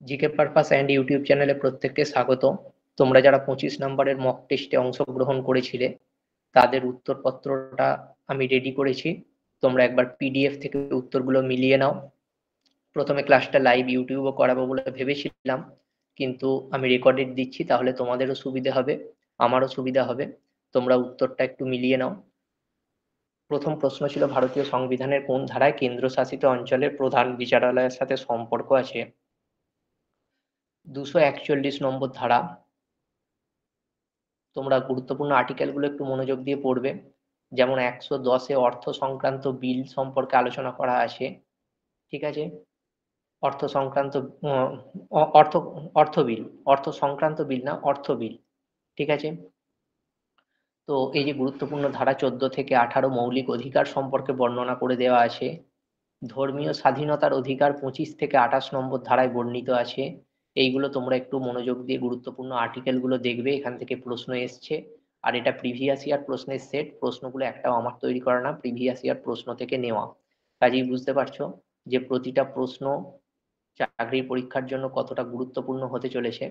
GK purpose and YouTube চ্যানেলে প্রত্যেককে স্বাগত। তোমরা যারা 25 নম্বরের মক টেস্টে অংশগ্রহণ করেছিলে তাদের উত্তরপত্রটা আমি রেডি করেছি। তোমরা একবার পিডিএফ থেকে উত্তরগুলো মিলিয়ে নাও। প্রথমে ক্লাসটা লাইভ ইউটিউবও করাবো বলে ভেবেছিলাম, কিন্তু আমি রেকর্ডেড দিচ্ছি, তাহলে তোমাদেরও সুবিধা হবে, আমারও সুবিধা হবে। তোমরা উত্তরটা একটু মিলিয়ে নাও। প্রথম প্রশ্ন ছিল, ভারতীয় সংবিধানের কোন ধারায় কেন্দ্রশাসিত অঞ্চলের প্রধান বিচারালয়ের সাথে সম্পর্ক আছে? 241 নম্বর ধারা। তোমরা গুরুত্বপূর্ণ আর্টিকেলগুলো একটু মনোযোগ দিয়ে পড়বে। যেমন 110-এ অর্থ সংক্রান্ত বিল সম্পর্কে আলোচনা করা আছে, ঠিক আছে? অর্থ সংক্রান্ত অর্থ অর্থ বিল, অর্থ সংক্রান্ত বিল না, অর্থ বিল, ঠিক আছে? তো এই যে গুরুত্বপূর্ণ ধারা 14 থেকে 18 মৌলিক অধিকার সম্পর্কে বর্ণনা করে দেওয়া আছে। ধর্মীয় স্বাধীনতার অধিকার 25 থেকে 28 নম্বর ধারায় বর্ণিত আছে। এইগুলো তোমরা একটু মনোযোগ দিয়ে গুরুত্বপূর্ণ আর্টিকেলগুলো দেখবে, এখান থেকে প্রশ্ন এসছে। আর এটা প্রিভিয়াস ইয়ার প্রশ্নের সেট, প্রশ্নগুলো একটাও আমার তৈরি করা না, প্রিভিয়াস ইয়ার প্রশ্ন থেকে নেওয়া। কাজেই বুঝতে পারছো যে প্রতিটা প্রশ্ন চাকরির পরীক্ষার জন্য কতটা গুরুত্বপূর্ণ হতে চলেছে।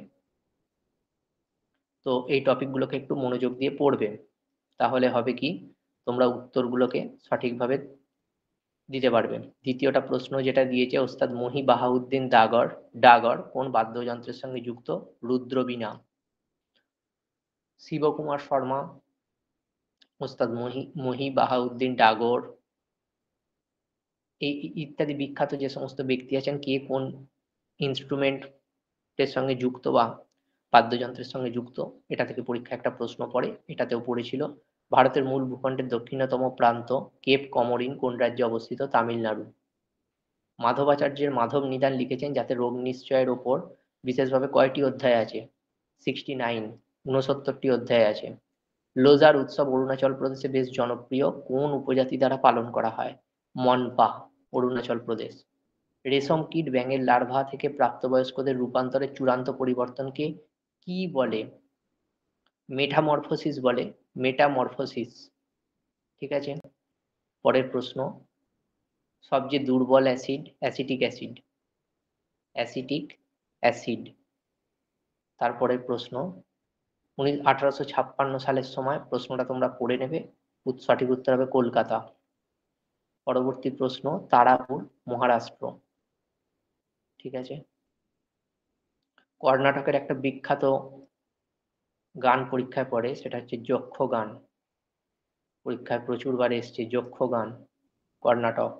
তো এই টপিকগুলোকে একটু মনোযোগ দিয়ে পড়বে, তাহলে হবে কি, তোমরা উত্তরগুলোকে সঠিকভাবে দিতে পারবে। দ্বিতীয়টা প্রশ্ন যেটা দিয়েছে, ওস্তাদ মহি বাহাউদ্দিন ডাগর ডাগর কোন বাদ্যযন্ত্রের সঙ্গে যুক্ত? রুদ্রবীণা। শিবকুমার শর্মা, ওস্তাদ মহি বাহাউদ্দিন ডাগর এই ইত্যাদি বিখ্যাত যে সমস্ত ব্যক্তি আছেন, কে কোন ইনস্ট্রুমেন্টের সঙ্গে যুক্ত বা বাদ্যযন্ত্রের সঙ্গে যুক্ত, এটা থেকে পরীক্ষা একটা প্রশ্ন পড়ে, এটাতেও পড়েছিল। ভারতের মূল ভূখণ্ডের দক্ষিণতম প্রান্ত কেপ কমোরিন কোন রাজ্যে অবস্থিত? তামিলনাড়ু। মাধবাচার্যের মাধব নিদান লিখেছেন, যাতে রোগ নিশ্চয়ের ওপর বিশেষভাবে কয়টি অধ্যায় আছে? 69, 69টি অধ্যায় আছে। লোজার উৎসব অরুণাচল প্রদেশে বেশ জনপ্রিয়, কোন উপজাতি দ্বারা পালন করা হয়? মনপা, অরুণাচল প্রদেশ। রেশম কীট ব্যাঙের লার্ভা থেকে প্রাপ্তবয়স্কদের রূপান্তরের চূড়ান্ত পরিবর্তনকে কি বলে? মেটামরফোসিস বলে, মেটামরফোসিস, ঠিক আছে? পরের প্রশ্ন, সবচেয়ে দুর্বল acid? Acetic acid, acetic acid. তারপরের প্রশ্ন, 1856 সালের সময়, প্রশ্নটা তোমরা পড়ে নেবে, সঠিক উত্তর হবে কলকাতা। পরবর্তী প্রশ্ন, তারাপুর, মহারাষ্ট্র, ঠিক আছে? কর্ণাটকের একটা বিখ্যাত গান পরীক্ষায় পড়ে, সেটা হচ্ছে যক্ষ গান। পরীক্ষায় প্রচুরবার এসছে যক্ষ গান, কর্ণাটক।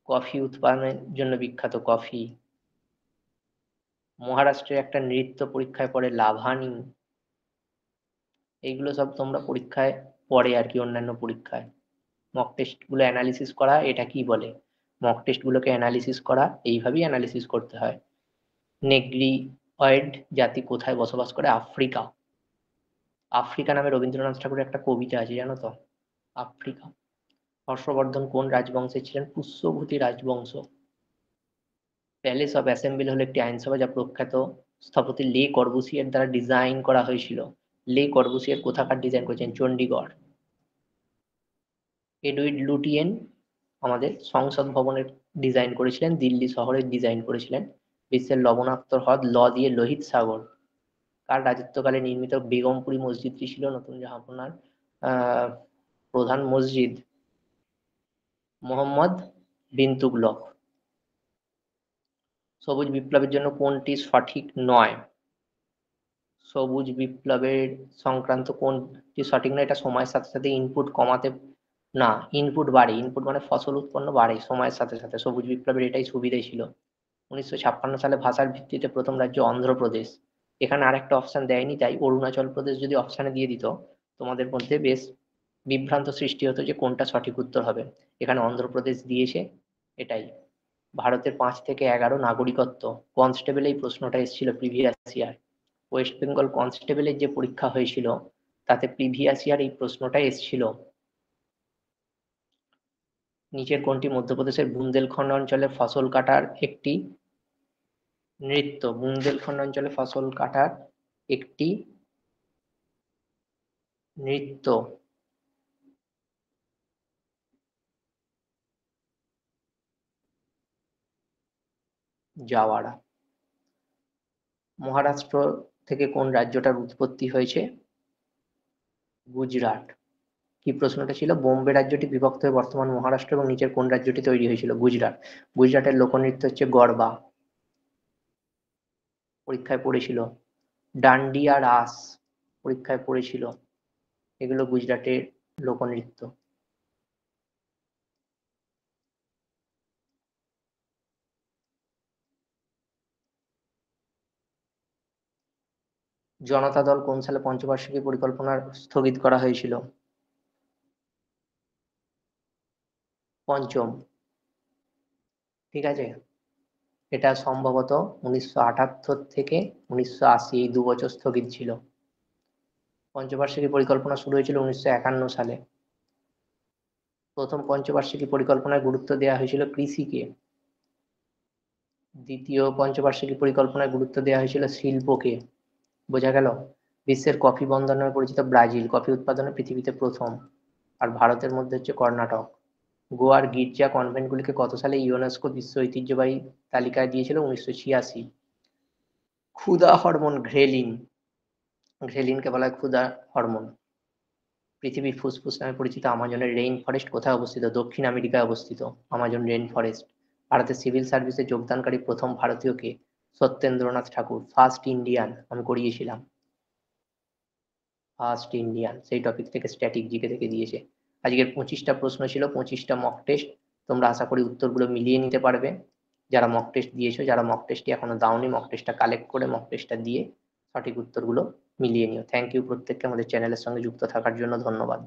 কফি উৎপাদনের জন্য বিখ্যাত, কফি। মহারাষ্ট্রের একটা নৃত্য পরীক্ষায় পড়ে, লাভানি। এইগুলো সব তোমরা পরীক্ষায় পড়ে আর কি, অন্যান্য পরীক্ষায়। মক টেস্টগুলো অ্যানালিসিস করা, এটা কি বলে? মক টেস্টগুলোকে অ্যানালিসিস করা, এইভাবেই অ্যানালিসিস করতে হয়। নেগ্রিওয়েড জাতি কোথায় বসবাস করে? আফ্রিকা। আফ্রিকা নামে রবীন্দ্রনাথ ঠাকুরের একটা কবিতা আছে, জানো তো? আফ্রিকা। হর্ষবর্ধন কোন রাজবংশে ছিলেন? পুষ্যভূতি রাজবংশ। প্যালেস অফ অ্যাসেম্বলি হলো একটি আইনসভা যা প্রখ্যাত স্থপতি লে কর্বুসিয়ের দ্বারা ডিজাইন করা হয়েছিল। লে কর্বুসিয়ের কোথাকার ডিজাইন করেছেন? চণ্ডীগড়। এডুইড লুটিয়েন আমাদের সংসদ ভবনের ডিজাইন করেছিলেন, দিল্লি শহরের ডিজাইন করেছিলেন। বিশ্বের লবণাক্ত হ্রদ ল দিয়ে লোহিত সাগর। কার রাজত্বকালে নির্মিত বেগমপুরী মসজিদটি ছিল নতুন জাহাঁপনার প্রধান মসজিদ? মোহাম্মদ বিন তুগলক। সবুজ বিপ্লবের জন্য কোনটি সঠিক নয়? সবুজ বিপ্লবের সংক্রান্ত কোনটি সঠিক নয়? এটা সময়ের সাথে সাথে ইনপুট কমাতে, না, ইনপুট বাড়ে, ইনপুট মানে ফসল উৎপন্ন বাড়ে সময়ের সাথে সাথে, সবুজ বিপ্লবের এটাই সুবিধাই ছিল। 1956 সালে ভাষার ভিত্তিতে প্রথম রাজ্য অন্ধ্রপ্রদেশ। এখানে আর একটা অপশন দেয়নি, তাই অরুণাচল প্রদেশ যদি অপশানে দিয়ে দিত, তোমাদের মধ্যে বেশ বিভ্রান্ত সৃষ্টি হতো যে কোনটা সঠিক উত্তর হবে। এখানে অন্ধ্রপ্রদেশ দিয়েছে, এটাই। ভারতের 5 থেকে 11 নাগরিকত্ব, কনস্টেবল এই প্রশ্নটা এসেছিল প্রিভিয়াস ইয়ার। ওয়েস্ট বেঙ্গল কনস্টেবলের যে পরীক্ষা হয়েছিল তাতে প্রিভিয়াস ইয়ার এই প্রশ্নটা এসেছিল। নিচের কোনটি মধ্যপ্রদেশের বুন্দেলখণ্ড অঞ্চলে ফসল কাটার একটি নৃত্য? বুন্দেলখণ্ড অঞ্চলে ফসল কাটার একটি নৃত্য। জাওয়ারা। মহারাষ্ট্র থেকে কোন রাজ্যটার উৎপত্তি হয়েছে? গুজরাট। কি প্রশ্নটা ছিল? বোম্বে রাজ্যটি বিভক্ত হয়ে বর্তমান মহারাষ্ট্র এবং নিচের কোন রাজ্যটি তৈরি হয়েছিল? গুজরাট। গুজরাটের লোকনৃত্য হচ্ছে গরবা। পরীক্ষায় পড়েছিল। ডান্ডিয়া রাস পরীক্ষায় পড়েছিল। এগুলো গুজরাটের লোকনৃত্য। জনতা দল কোন সালে পঞ্চবার্ষিকী পরিকল্পনা স্থগিত করা হয়েছিল? পঞ্চম। ঠিক আছে, এটা সম্ভবত 1978 থেকে 1980 এই 2 বছর স্থগিত ছিল। পঞ্চবার্ষিকী পরিকল্পনা শুরু হয়েছিল 1951 সালে। প্রথম পঞ্চবার্ষিকী পরিকল্পনায় গুরুত্ব দেওয়া হয়েছিল কৃষিকে। দ্বিতীয় পঞ্চবার্ষিকী পরিকল্পনায় গুরুত্ব দেওয়া হয়েছিল শিল্পকে। বোঝা গেল? বিশ্বের কফি বন্দর নামে পরিচিত ব্রাজিল কফি উৎপাদনে পৃথিবীতে প্রথম, আর ভারতের মধ্যে হচ্ছে কর্ণাটক। গোয়ার গির্জা কনভেন্টগুলিকে কত সালে ইউনেস্কো বিশ্ব ঐতিহ্যবাহী তালিকায় দিয়েছিল? 1986। ক্ষুধা হরমোন ঘ্রেলিন, ঘ্রেলিনকে বলা হয় ক্ষুধা হরমোন। পৃথিবীর ফুসফুস নামে পরিচিত আমাজনের রেইন ফরেস্ট কোথায় অবস্থিত? দক্ষিণ আমেরিকায় অবস্থিত আমাজন রেইন ফরেস্ট। ভারতের সিভিল সার্ভিসে যোগদানকারী প্রথম ভারতীয় কে? সত্যেন্দ্রনাথ ঠাকুর। ফার্স্ট ইন্ডিয়ান, আমি করিয়েছিলাম। ফার্স্ট ইন্ডিয়ান, সেই টপিক থেকে স্ট্যাটিক জিকে থেকে দিয়েছে। আজকের 25টা প্রশ্ন ছিল, 25টা মক টেস্ট। তোমরা আশা করি উত্তরগুলো মিলিয়ে নিতে পারবে। যারা মক টেস্ট দিয়েছো, যারা মক টেস্টটি এখনো দাওনি, মক টেস্টটা কালেক্ট করে মক টেস্টটা দিয়ে সঠিক উত্তরগুলো মিলিয়ে নিও। থ্যাংক ইউ প্রত্যেককে আমাদের চ্যানেলের সঙ্গে যুক্ত থাকার জন্য। ধন্যবাদ।